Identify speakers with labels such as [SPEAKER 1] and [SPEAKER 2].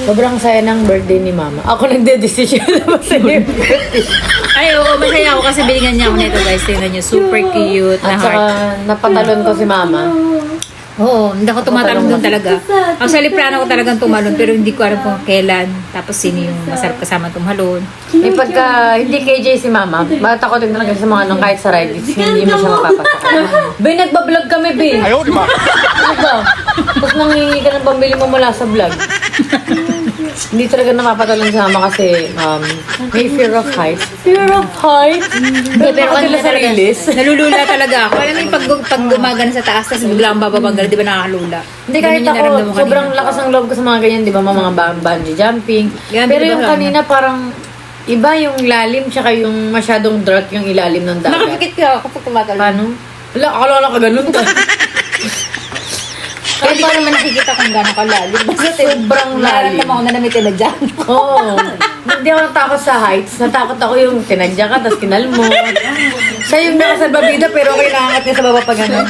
[SPEAKER 1] Sobrang saya ng birthday ni Mama. Ako nagde-decision na masaya yung birthday.
[SPEAKER 2] Ay, oo, masaya ako kasi binigyan niya ako nito guys. Tingnan niyo, super cute na
[SPEAKER 1] At saka
[SPEAKER 2] heart.
[SPEAKER 1] napatalon ko si Mama.
[SPEAKER 2] Oo, hindi ako tumatalon doon talaga. Actually, plano ko talagang tumalon pero hindi ko alam kung kailan. Tapos sino yung masarap kasama tumalon.
[SPEAKER 1] Eh pagka hindi KJ si Mama, matakotin talaga sa mga nung kahit sa ride, hindi mo siya mapapasakay. Be, nagbablog kami, Be.
[SPEAKER 3] Ayaw, di ba?
[SPEAKER 1] Ano ba? Tapos nangingi ka ng pambili mo mula sa vlog. Hindi talaga napapatalon sa Mama kasi may fear of heights. Fear of heights? Pero
[SPEAKER 2] ano
[SPEAKER 1] sila sa
[SPEAKER 2] talaga,
[SPEAKER 1] release.
[SPEAKER 2] nalulula talaga ako. Alam mo yung pag gumagana sa taas, tapos biglang bababanggal, di ba nakakalula?
[SPEAKER 1] Hindi, kahit
[SPEAKER 2] Ganun yung
[SPEAKER 1] ako,
[SPEAKER 2] naramdaman ko
[SPEAKER 1] sobrang
[SPEAKER 2] kanina.
[SPEAKER 1] lakas ng loob ko sa mga ganyan, di ba? Mga bungee jumping.
[SPEAKER 2] Grabe,
[SPEAKER 1] Pero
[SPEAKER 2] di ba,
[SPEAKER 1] yung
[SPEAKER 2] Rana?
[SPEAKER 1] kanina parang iba yung lalim, tsaka yung masyadong dark yung ilalim ng dagat.
[SPEAKER 2] Nakapikit ka ako pag tumatalon.
[SPEAKER 1] Paano? Wala, akala na kaganon ka.
[SPEAKER 2] Kaya di ko naman nakikita kung gano'ng kalalim. Basta
[SPEAKER 1] Sobrang lalim.
[SPEAKER 2] nararamdaman ko na namitin na dyan.
[SPEAKER 1] Oo. Hindi ako natakot sa heights. Natakot ako yung tinadya ka, tapos kinalmo. Siya yung nakasalbabida, pero okay nakangat niya sa baba pa gano'n.